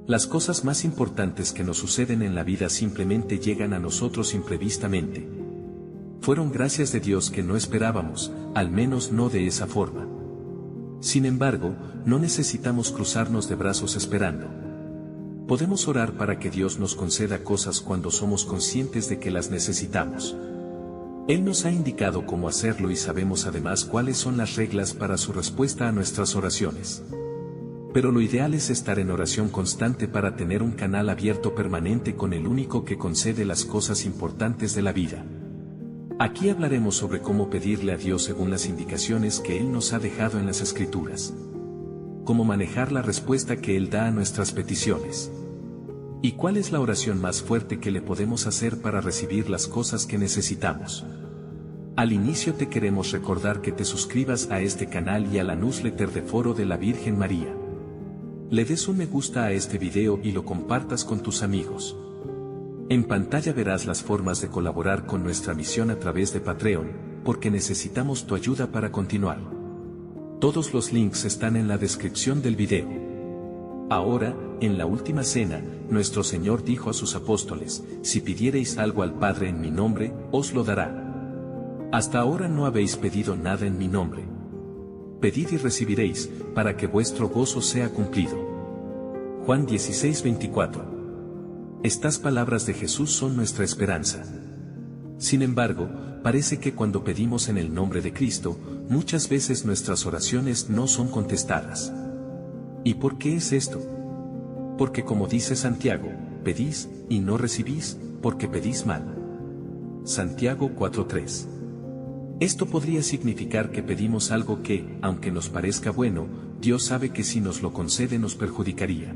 Las cosas más importantes que nos suceden en la vida simplemente llegan a nosotros imprevistamente. Fueron gracias de Dios que no esperábamos, al menos no de esa forma. Sin embargo, no necesitamos cruzarnos de brazos esperando. Podemos orar para que Dios nos conceda cosas cuando somos conscientes de que las necesitamos. Él nos ha indicado cómo hacerlo y sabemos además cuáles son las reglas para su respuesta a nuestras oraciones. Pero lo ideal es estar en oración constante para tener un canal abierto permanente con el único que concede las cosas importantes de la vida. Aquí hablaremos sobre cómo pedirle a Dios según las indicaciones que Él nos ha dejado en las Escrituras. Cómo manejar la respuesta que Él da a nuestras peticiones. ¿Y cuál es la oración más fuerte que le podemos hacer para recibir las cosas que necesitamos? Al inicio te queremos recordar que te suscribas a este canal y a la newsletter de Foro de la Virgen María. Le des un me gusta a este video y lo compartas con tus amigos. En pantalla verás las formas de colaborar con nuestra misión a través de Patreon, porque necesitamos tu ayuda para continuar. Todos los links están en la descripción del video. Ahora, en la última cena, nuestro Señor dijo a sus apóstoles: si pidiereis algo al Padre en mi nombre, os lo dará. Hasta ahora no habéis pedido nada en mi nombre. Pedid y recibiréis, para que vuestro gozo sea cumplido. Juan 16:24. Estas palabras de Jesús son nuestra esperanza. Sin embargo, parece que cuando pedimos en el nombre de Cristo, muchas veces nuestras oraciones no son contestadas. ¿Y por qué es esto? Porque como dice Santiago, pedís, y no recibís, porque pedís mal. Santiago 4:3. Esto podría significar que pedimos algo que, aunque nos parezca bueno, Dios sabe que si nos lo concede nos perjudicaría.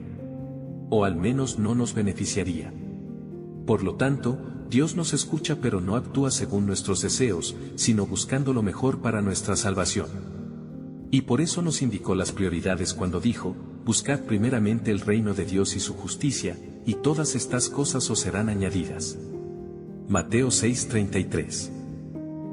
O al menos no nos beneficiaría. Por lo tanto, Dios nos escucha pero no actúa según nuestros deseos, sino buscando lo mejor para nuestra salvación. Y por eso nos indicó las prioridades cuando dijo: buscad primeramente el reino de Dios y su justicia, y todas estas cosas os serán añadidas. Mateo 6:33.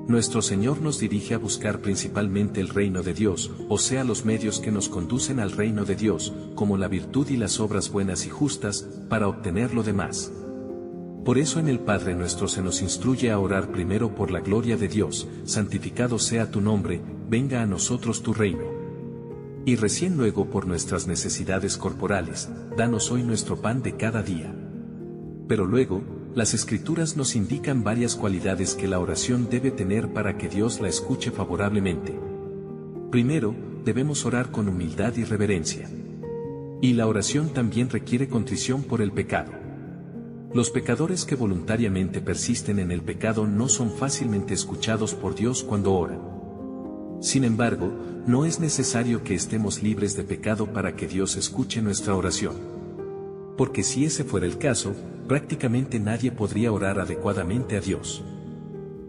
Nuestro Señor nos dirige a buscar principalmente el reino de Dios, o sea los medios que nos conducen al reino de Dios, como la virtud y las obras buenas y justas, para obtener lo demás. Por eso en el Padre Nuestro se nos instruye a orar primero por la gloria de Dios: santificado sea tu nombre, venga a nosotros tu reino. Y recién luego por nuestras necesidades corporales: danos hoy nuestro pan de cada día. Pero luego, las Escrituras nos indican varias cualidades que la oración debe tener para que Dios la escuche favorablemente. Primero, debemos orar con humildad y reverencia. Y la oración también requiere contrición por el pecado. Los pecadores que voluntariamente persisten en el pecado no son fácilmente escuchados por Dios cuando oran. Sin embargo, no es necesario que estemos libres de pecado para que Dios escuche nuestra oración. Porque si ese fuera el caso, prácticamente nadie podría orar adecuadamente a Dios.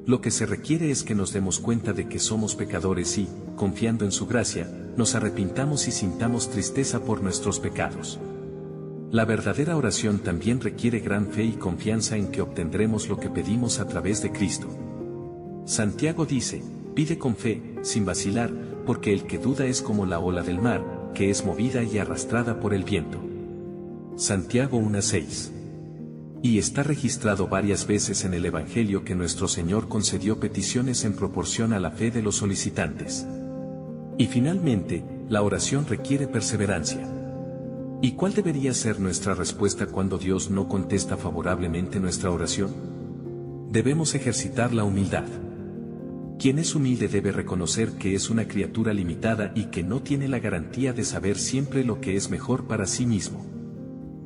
Lo que se requiere es que nos demos cuenta de que somos pecadores y, confiando en su gracia, nos arrepintamos y sintamos tristeza por nuestros pecados. La verdadera oración también requiere gran fe y confianza en que obtendremos lo que pedimos a través de Cristo. Santiago dice: pide con fe, sin vacilar, porque el que duda es como la ola del mar, que es movida y arrastrada por el viento. Santiago 1:6. Y está registrado varias veces en el Evangelio que nuestro Señor concedió peticiones en proporción a la fe de los solicitantes. Y finalmente, la oración requiere perseverancia. ¿Y cuál debería ser nuestra respuesta cuando Dios no contesta favorablemente nuestra oración? Debemos ejercitar la humildad. Quien es humilde debe reconocer que es una criatura limitada y que no tiene la garantía de saber siempre lo que es mejor para sí mismo.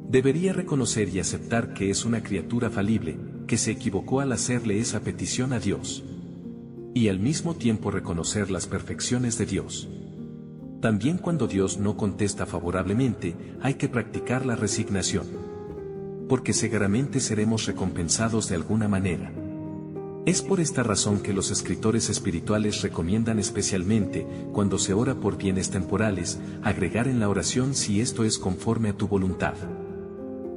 Debería reconocer y aceptar que es una criatura falible, que se equivocó al hacerle esa petición a Dios. Y al mismo tiempo reconocer las perfecciones de Dios. También cuando Dios no contesta favorablemente, hay que practicar la resignación. Porque seguramente seremos recompensados de alguna manera. Es por esta razón que los escritores espirituales recomiendan especialmente, cuando se ora por bienes temporales, agregar en la oración si esto es conforme a tu voluntad.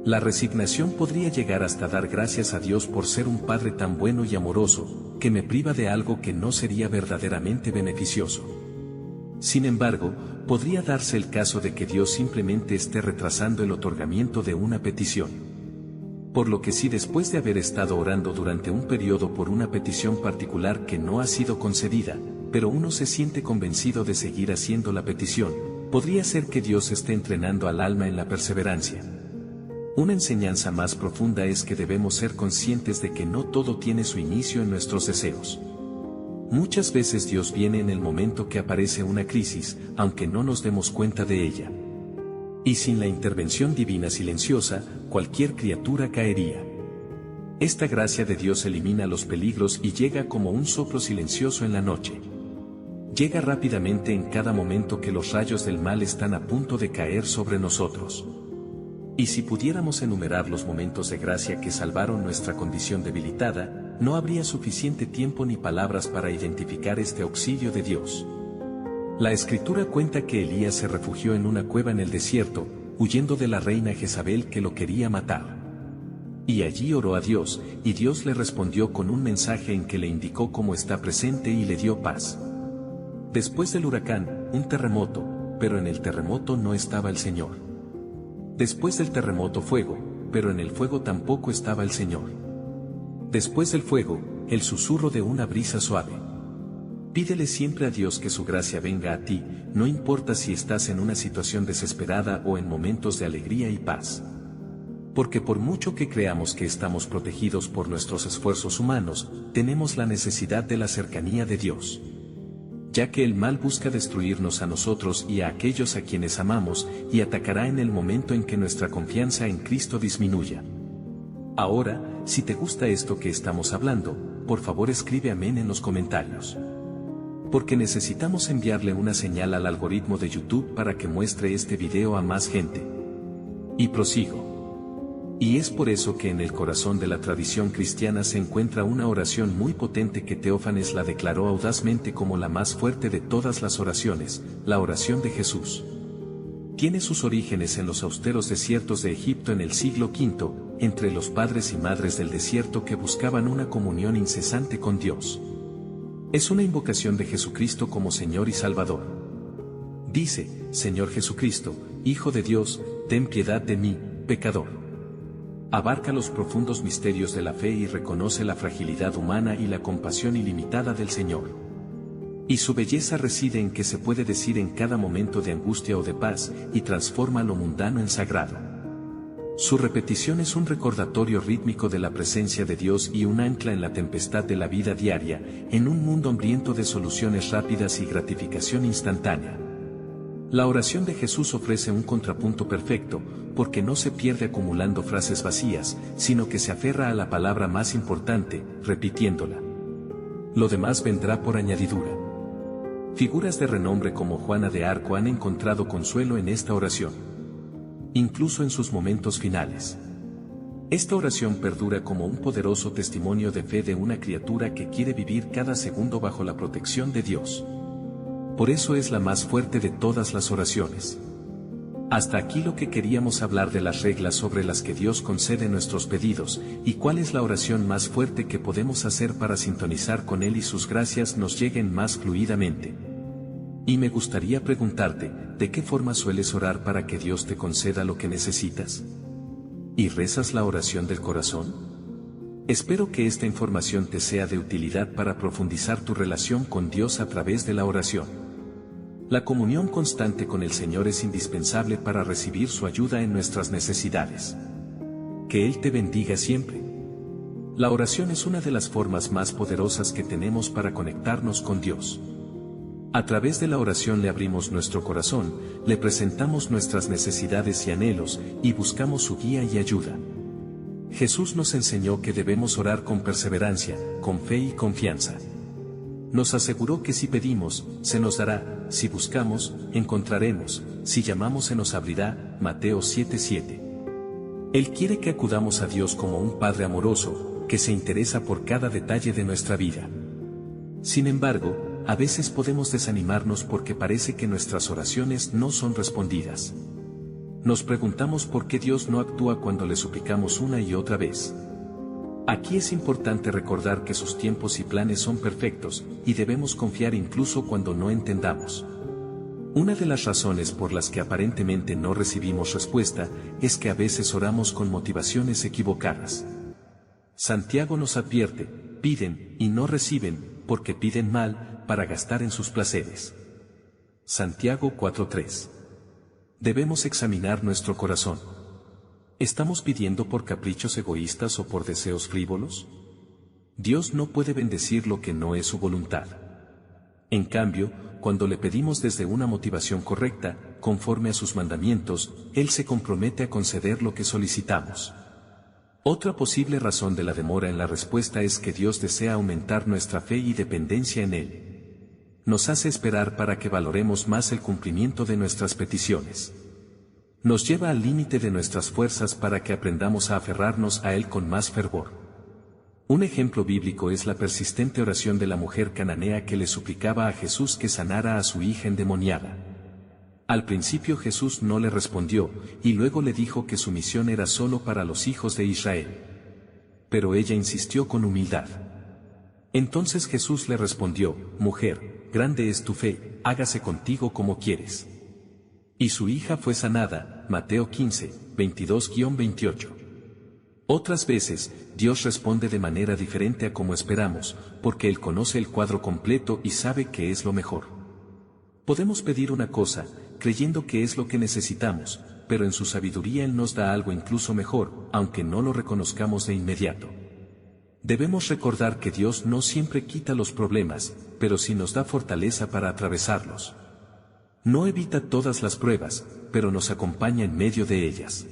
La resignación podría llegar hasta dar gracias a Dios por ser un Padre tan bueno y amoroso, que me priva de algo que no sería verdaderamente beneficioso. Sin embargo, podría darse el caso de que Dios simplemente esté retrasando el otorgamiento de una petición. Por lo que si después de haber estado orando durante un periodo por una petición particular que no ha sido concedida, pero uno se siente convencido de seguir haciendo la petición, podría ser que Dios esté entrenando al alma en la perseverancia. Una enseñanza más profunda es que debemos ser conscientes de que no todo tiene su inicio en nuestros deseos. Muchas veces Dios viene en el momento que aparece una crisis, aunque no nos demos cuenta de ella. Y sin la intervención divina silenciosa, cualquier criatura caería. Esta gracia de Dios elimina los peligros y llega como un soplo silencioso en la noche. Llega rápidamente en cada momento que los rayos del mal están a punto de caer sobre nosotros. Y si pudiéramos enumerar los momentos de gracia que salvaron nuestra condición debilitada, no habría suficiente tiempo ni palabras para identificar este auxilio de Dios. La Escritura cuenta que Elías se refugió en una cueva en el desierto, huyendo de la reina Jezabel que lo quería matar. Y allí oró a Dios, y Dios le respondió con un mensaje en que le indicó cómo está presente y le dio paz. Después del huracán, un terremoto, pero en el terremoto no estaba el Señor. Después del terremoto fuego, pero en el fuego tampoco estaba el Señor. Después del fuego, el susurro de una brisa suave. Pídele siempre a Dios que su gracia venga a ti, no importa si estás en una situación desesperada o en momentos de alegría y paz. Porque por mucho que creamos que estamos protegidos por nuestros esfuerzos humanos, tenemos la necesidad de la cercanía de Dios. Ya que el mal busca destruirnos a nosotros y a aquellos a quienes amamos, y atacará en el momento en que nuestra confianza en Cristo disminuya. Ahora, si te gusta esto que estamos hablando, por favor escribe amén en los comentarios. Porque necesitamos enviarle una señal al algoritmo de YouTube para que muestre este video a más gente. Y prosigo. Y es por eso que en el corazón de la tradición cristiana se encuentra una oración muy potente que Teófanes la declaró audazmente como la más fuerte de todas las oraciones, la oración de Jesús. Tiene sus orígenes en los austeros desiertos de Egipto en el siglo V, entre los padres y madres del desierto que buscaban una comunión incesante con Dios. Es una invocación de Jesucristo como Señor y Salvador. Dice, Señor Jesucristo, Hijo de Dios, ten piedad de mí, pecador. Abarca los profundos misterios de la fe y reconoce la fragilidad humana y la compasión ilimitada del Señor. Y su belleza reside en que se puede decir en cada momento de angustia o de paz, y transforma lo mundano en sagrado. Su repetición es un recordatorio rítmico de la presencia de Dios y un ancla en la tempestad de la vida diaria, en un mundo hambriento de soluciones rápidas y gratificación instantánea. La oración de Jesús ofrece un contrapunto perfecto, porque no se pierde acumulando frases vacías, sino que se aferra a la palabra más importante, repitiéndola. Lo demás vendrá por añadidura. Figuras de renombre como Juana de Arco han encontrado consuelo en esta oración, incluso en sus momentos finales. Esta oración perdura como un poderoso testimonio de fe de una criatura que quiere vivir cada segundo bajo la protección de Dios. Por eso es la más fuerte de todas las oraciones. Hasta aquí lo que queríamos hablar de las reglas sobre las que Dios concede nuestros pedidos, y cuál es la oración más fuerte que podemos hacer para sintonizar con Él y sus gracias nos lleguen más fluidamente. Y me gustaría preguntarte, ¿de qué forma sueles orar para que Dios te conceda lo que necesitas? ¿Y rezas la oración del corazón? Espero que esta información te sea de utilidad para profundizar tu relación con Dios a través de la oración. La comunión constante con el Señor es indispensable para recibir su ayuda en nuestras necesidades. Que Él te bendiga siempre. La oración es una de las formas más poderosas que tenemos para conectarnos con Dios. A través de la oración le abrimos nuestro corazón, le presentamos nuestras necesidades y anhelos, y buscamos su guía y ayuda. Jesús nos enseñó que debemos orar con perseverancia, con fe y confianza. Nos aseguró que si pedimos, se nos dará, si buscamos, encontraremos, si llamamos se nos abrirá, Mateo 7:7. Él quiere que acudamos a Dios como un Padre amoroso, que se interesa por cada detalle de nuestra vida. Sin embargo, a veces podemos desanimarnos porque parece que nuestras oraciones no son respondidas. Nos preguntamos por qué Dios no actúa cuando le suplicamos una y otra vez. Aquí es importante recordar que sus tiempos y planes son perfectos, y debemos confiar incluso cuando no entendamos. Una de las razones por las que aparentemente no recibimos respuesta es que a veces oramos con motivaciones equivocadas. Santiago nos advierte: piden y no reciben, porque piden mal, para gastar en sus placeres. Santiago 4:3. Debemos examinar nuestro corazón. ¿Estamos pidiendo por caprichos egoístas o por deseos frívolos? Dios no puede bendecir lo que no es su voluntad. En cambio, cuando le pedimos desde una motivación correcta, conforme a sus mandamientos, Él se compromete a conceder lo que solicitamos. Otra posible razón de la demora en la respuesta es que Dios desea aumentar nuestra fe y dependencia en Él. Nos hace esperar para que valoremos más el cumplimiento de nuestras peticiones. Nos lleva al límite de nuestras fuerzas para que aprendamos a aferrarnos a Él con más fervor. Un ejemplo bíblico es la persistente oración de la mujer cananea que le suplicaba a Jesús que sanara a su hija endemoniada. Al principio Jesús no le respondió, y luego le dijo que su misión era solo para los hijos de Israel. Pero ella insistió con humildad. Entonces Jesús le respondió: mujer, grande es tu fe, hágase contigo como quieres. Y su hija fue sanada. Mateo 15, 22-28. Otras veces, Dios responde de manera diferente a como esperamos, porque Él conoce el cuadro completo y sabe qué es lo mejor. Podemos pedir una cosa, creyendo que es lo que necesitamos, pero en su sabiduría Él nos da algo incluso mejor, aunque no lo reconozcamos de inmediato. Debemos recordar que Dios no siempre quita los problemas, pero sí nos da fortaleza para atravesarlos. No evita todas las pruebas, pero nos acompaña en medio de ellas.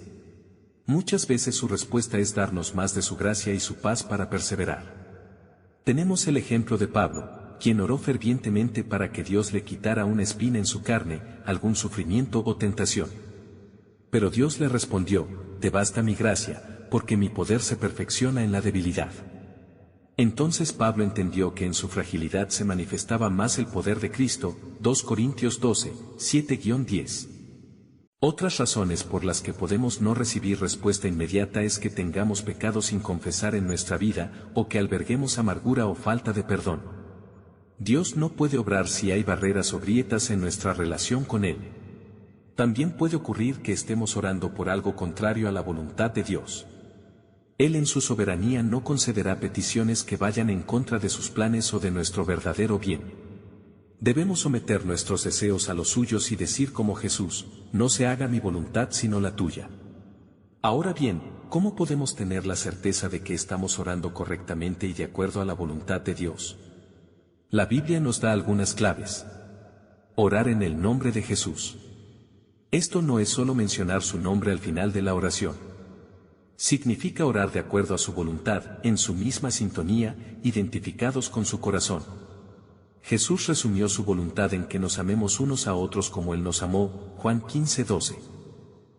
Muchas veces su respuesta es darnos más de su gracia y su paz para perseverar. Tenemos el ejemplo de Pablo, quien oró fervientemente para que Dios le quitara una espina en su carne, algún sufrimiento o tentación. Pero Dios le respondió: te basta mi gracia, porque mi poder se perfecciona en la debilidad. Entonces Pablo entendió que en su fragilidad se manifestaba más el poder de Cristo. 2 Corintios 12, 7-10. Otras razones por las que podemos no recibir respuesta inmediata es que tengamos pecados sin confesar en nuestra vida, o que alberguemos amargura o falta de perdón. Dios no puede obrar si hay barreras o grietas en nuestra relación con Él. También puede ocurrir que estemos orando por algo contrario a la voluntad de Dios. Él en su soberanía no concederá peticiones que vayan en contra de sus planes o de nuestro verdadero bien. Debemos someter nuestros deseos a los suyos y decir como Jesús: no se haga mi voluntad sino la tuya. Ahora bien, ¿cómo podemos tener la certeza de que estamos orando correctamente y de acuerdo a la voluntad de Dios? La Biblia nos da algunas claves. Orar en el nombre de Jesús. Esto no es solo mencionar su nombre al final de la oración. Significa orar de acuerdo a su voluntad, en su misma sintonía, identificados con su corazón. Jesús resumió su voluntad en que nos amemos unos a otros como Él nos amó, Juan 15:12.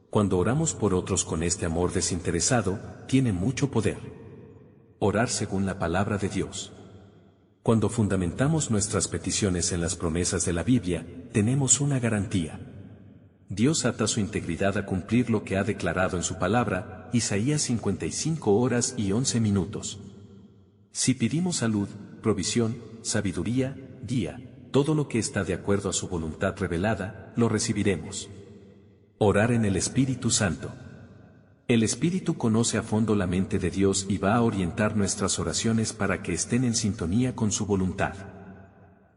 Cuando oramos por otros con este amor desinteresado, tiene mucho poder. Orar según la palabra de Dios. Cuando fundamentamos nuestras peticiones en las promesas de la Biblia, tenemos una garantía. Dios ata su integridad a cumplir lo que ha declarado en su palabra, Isaías 55:11. Si pedimos salud, provisión, sabiduría, guía, todo lo que está de acuerdo a su voluntad revelada, lo recibiremos. Orar en el Espíritu Santo. El Espíritu conoce a fondo la mente de Dios y va a orientar nuestras oraciones para que estén en sintonía con su voluntad.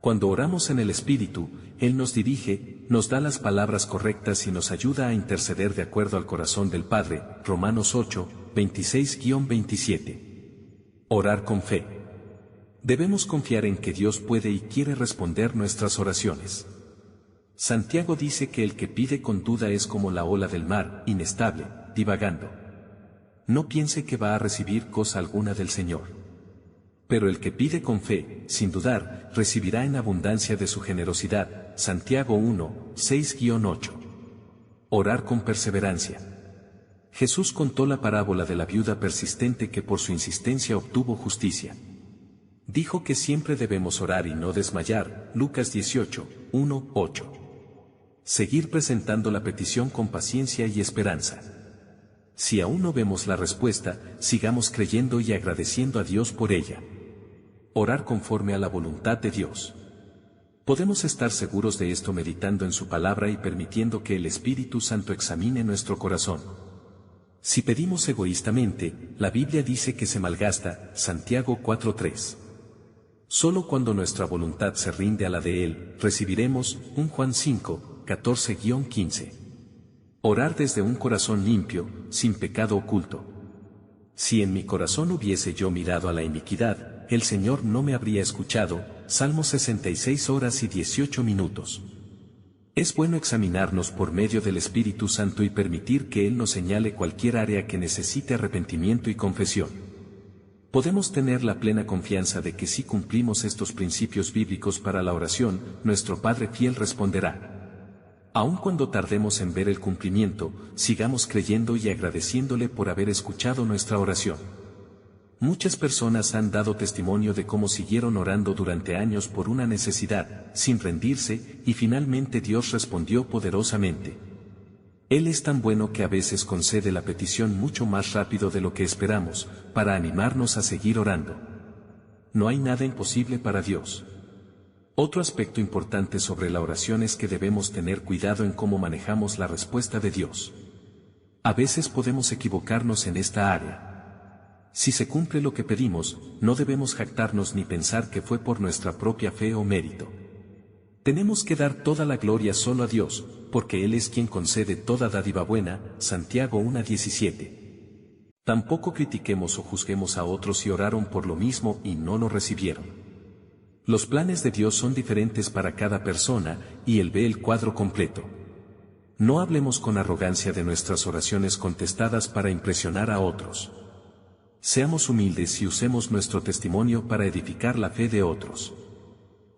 Cuando oramos en el Espíritu, Él nos dirige, nos da las palabras correctas y nos ayuda a interceder de acuerdo al corazón del Padre. Romanos 8, 26-27. Orar con fe. Debemos confiar en que Dios puede y quiere responder nuestras oraciones. Santiago dice que el que pide con duda es como la ola del mar, inestable, divagando. No piense que va a recibir cosa alguna del Señor. Pero el que pide con fe, sin dudar, recibirá en abundancia de su generosidad. Santiago 1, 6-8. Orar con perseverancia. Jesús contó la parábola de la viuda persistente que por su insistencia obtuvo justicia. Dijo que siempre debemos orar y no desmayar. Lucas 18, 1-8. Seguir presentando la petición con paciencia y esperanza. Si aún no vemos la respuesta, sigamos creyendo y agradeciendo a Dios por ella. Orar conforme a la voluntad de Dios. Podemos estar seguros de esto meditando en su palabra y permitiendo que el Espíritu Santo examine nuestro corazón. Si pedimos egoístamente, la Biblia dice que se malgasta, Santiago 4:3. Solo cuando nuestra voluntad se rinde a la de Él, recibiremos, 1 Juan 5:14-15. Orar desde un corazón limpio, sin pecado oculto. Si en mi corazón hubiese yo mirado a la iniquidad, el Señor no me habría escuchado, Salmo 66 horas y 18 minutos. Es bueno examinarnos por medio del Espíritu Santo y permitir que Él nos señale cualquier área que necesite arrepentimiento y confesión. Podemos tener la plena confianza de que si cumplimos estos principios bíblicos para la oración, nuestro Padre fiel responderá. Aun cuando tardemos en ver el cumplimiento, sigamos creyendo y agradeciéndole por haber escuchado nuestra oración. Muchas personas han dado testimonio de cómo siguieron orando durante años por una necesidad, sin rendirse, y finalmente Dios respondió poderosamente. Él es tan bueno que a veces concede la petición mucho más rápido de lo que esperamos, para animarnos a seguir orando. No hay nada imposible para Dios. Otro aspecto importante sobre la oración es que debemos tener cuidado en cómo manejamos la respuesta de Dios. A veces podemos equivocarnos en esta área. Si se cumple lo que pedimos, no debemos jactarnos ni pensar que fue por nuestra propia fe o mérito. Tenemos que dar toda la gloria solo a Dios, porque Él es quien concede toda dádiva buena, Santiago 1:17. Tampoco critiquemos o juzguemos a otros si oraron por lo mismo y no lo recibieron. Los planes de Dios son diferentes para cada persona, y Él ve el cuadro completo. No hablemos con arrogancia de nuestras oraciones contestadas para impresionar a otros. Seamos humildes y usemos nuestro testimonio para edificar la fe de otros.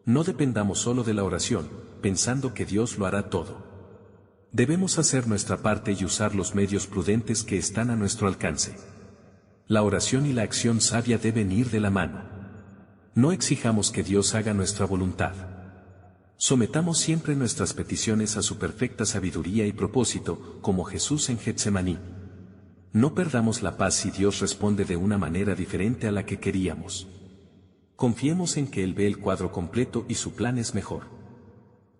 No dependamos solo de la oración, pensando que Dios lo hará todo. Debemos hacer nuestra parte y usar los medios prudentes que están a nuestro alcance. La oración y la acción sabia deben ir de la mano. No exijamos que Dios haga nuestra voluntad. Sometamos siempre nuestras peticiones a su perfecta sabiduría y propósito, como Jesús en Getsemaní. No perdamos la paz si Dios responde de una manera diferente a la que queríamos. Confiemos en que Él ve el cuadro completo y su plan es mejor.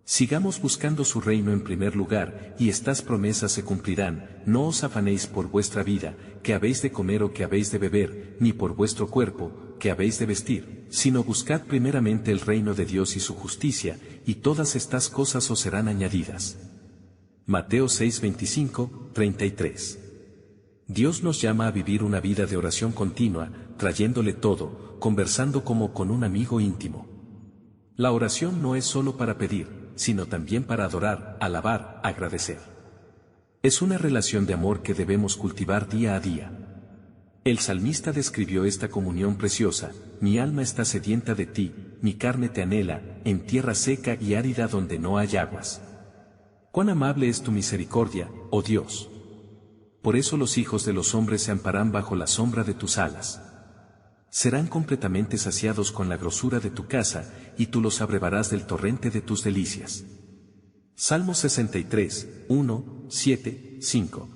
Sigamos buscando su reino en primer lugar, y estas promesas se cumplirán. No os afanéis por vuestra vida, que habéis de comer o que habéis de beber, ni por vuestro cuerpo, que habéis de vestir, sino buscad primeramente el reino de Dios y su justicia, y todas estas cosas os serán añadidas. Mateo 6:25-33. Dios nos llama a vivir una vida de oración continua, trayéndole todo, conversando como con un amigo íntimo. La oración no es solo para pedir, sino también para adorar, alabar, agradecer. Es una relación de amor que debemos cultivar día a día. El salmista describió esta comunión preciosa: mi alma está sedienta de ti, mi carne te anhela, en tierra seca y árida donde no hay aguas. Cuán amable es tu misericordia, oh Dios. Por eso los hijos de los hombres se amparán bajo la sombra de tus alas. Serán completamente saciados con la grosura de tu casa, y tú los abrevarás del torrente de tus delicias. Salmo 63, 1, 7, 5.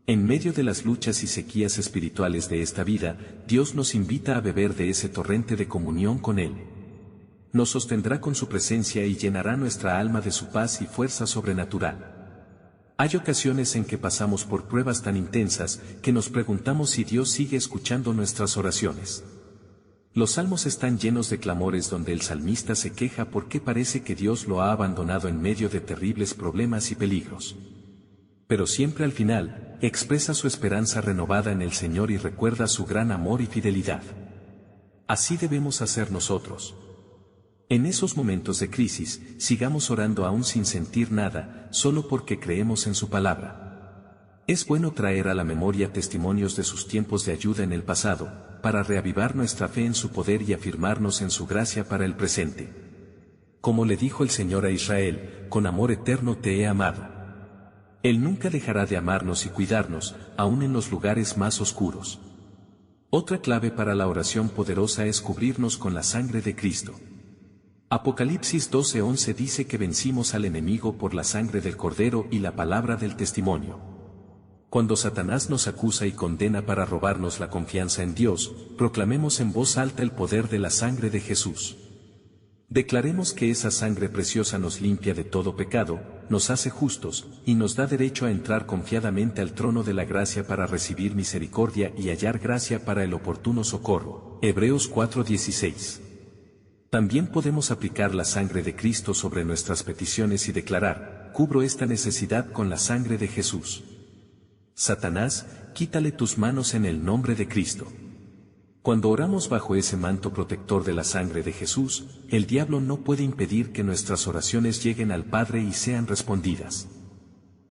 En medio de las luchas y sequías espirituales de esta vida, Dios nos invita a beber de ese torrente de comunión con Él. Nos sostendrá con su presencia y llenará nuestra alma de su paz y fuerza sobrenatural. Hay ocasiones en que pasamos por pruebas tan intensas que nos preguntamos si Dios sigue escuchando nuestras oraciones. Los salmos están llenos de clamores donde el salmista se queja porque parece que Dios lo ha abandonado en medio de terribles problemas y peligros. Pero siempre al final, expresa su esperanza renovada en el Señor y recuerda su gran amor y fidelidad. Así debemos hacer nosotros. En esos momentos de crisis, sigamos orando aún sin sentir nada, solo porque creemos en su palabra. Es bueno traer a la memoria testimonios de sus tiempos de ayuda en el pasado, para reavivar nuestra fe en su poder y afirmarnos en su gracia para el presente. Como le dijo el Señor a Israel, con amor eterno te he amado. Él nunca dejará de amarnos y cuidarnos, aún en los lugares más oscuros. Otra clave para la oración poderosa es cubrirnos con la sangre de Cristo. Apocalipsis 12:11 dice que vencimos al enemigo por la sangre del Cordero y la palabra del testimonio. Cuando Satanás nos acusa y condena para robarnos la confianza en Dios, proclamemos en voz alta el poder de la sangre de Jesús. Declaremos que esa sangre preciosa nos limpia de todo pecado, nos hace justos, y nos da derecho a entrar confiadamente al trono de la gracia para recibir misericordia y hallar gracia para el oportuno socorro. Hebreos 4:16. También podemos aplicar la sangre de Cristo sobre nuestras peticiones y declarar: cubro esta necesidad con la sangre de Jesús. Satanás, quítale tus manos en el nombre de Cristo. Cuando oramos bajo ese manto protector de la sangre de Jesús, el diablo no puede impedir que nuestras oraciones lleguen al Padre y sean respondidas.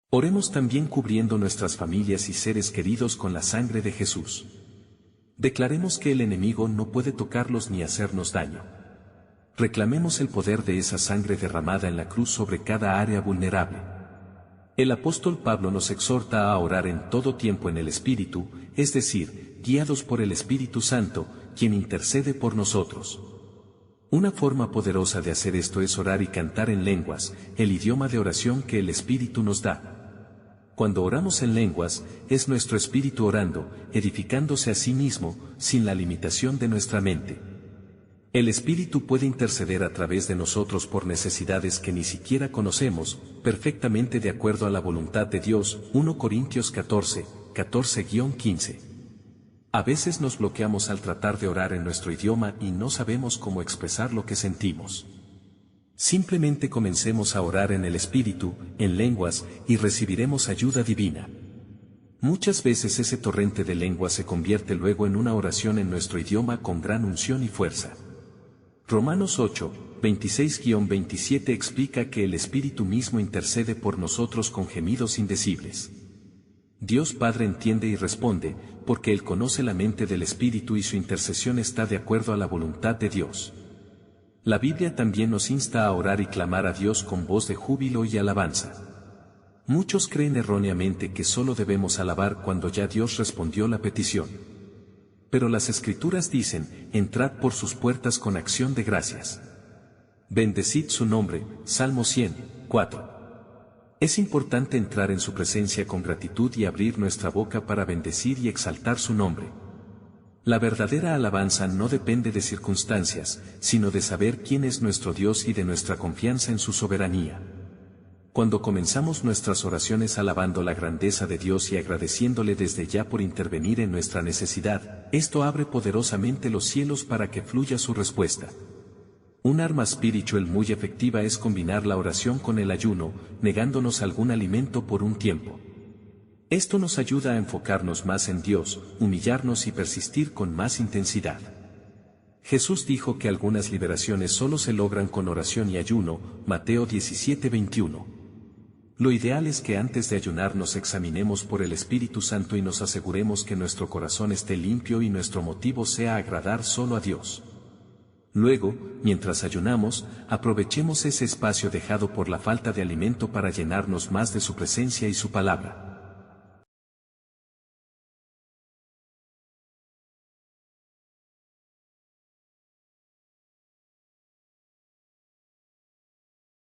Oremos también cubriendo nuestras familias y seres queridos con la sangre de Jesús. Declaremos que el enemigo no puede tocarlos ni hacernos daño. Reclamemos el poder de esa sangre derramada en la cruz sobre cada área vulnerable. El apóstol Pablo nos exhorta a orar en todo tiempo en el Espíritu, es decir, guiados por el Espíritu Santo, quien intercede por nosotros. Una forma poderosa de hacer esto es orar y cantar en lenguas, el idioma de oración que el Espíritu nos da. Cuando oramos en lenguas, es nuestro espíritu orando, edificándose a sí mismo, sin la limitación de nuestra mente. El Espíritu puede interceder a través de nosotros por necesidades que ni siquiera conocemos, perfectamente de acuerdo a la voluntad de Dios. 1 Corintios 14, 14-15. A veces nos bloqueamos al tratar de orar en nuestro idioma y no sabemos cómo expresar lo que sentimos. Simplemente comencemos a orar en el Espíritu, en lenguas, y recibiremos ayuda divina. Muchas veces ese torrente de lenguas se convierte luego en una oración en nuestro idioma con gran unción y fuerza. Romanos 8, 26-27 explica que el Espíritu mismo intercede por nosotros con gemidos indecibles. Dios Padre entiende y responde, porque Él conoce la mente del Espíritu y su intercesión está de acuerdo a la voluntad de Dios. La Biblia también nos insta a orar y clamar a Dios con voz de júbilo y alabanza. Muchos creen erróneamente que solo debemos alabar cuando ya Dios respondió la petición. Pero las Escrituras dicen: entrad por sus puertas con acción de gracias. Bendecid su nombre. Salmo 100, 4. Es importante entrar en su presencia con gratitud y abrir nuestra boca para bendecir y exaltar su nombre. La verdadera alabanza no depende de circunstancias, sino de saber quién es nuestro Dios y de nuestra confianza en su soberanía. Cuando comenzamos nuestras oraciones alabando la grandeza de Dios y agradeciéndole desde ya por intervenir en nuestra necesidad, esto abre poderosamente los cielos para que fluya su respuesta. Un arma espiritual muy efectiva es combinar la oración con el ayuno, negándonos algún alimento por un tiempo. Esto nos ayuda a enfocarnos más en Dios, humillarnos y persistir con más intensidad. Jesús dijo que algunas liberaciones solo se logran con oración y ayuno, Mateo 17:21. Lo ideal es que antes de ayunar nos examinemos por el Espíritu Santo y nos aseguremos que nuestro corazón esté limpio y nuestro motivo sea agradar solo a Dios. Luego, mientras ayunamos, aprovechemos ese espacio dejado por la falta de alimento para llenarnos más de su presencia y su palabra.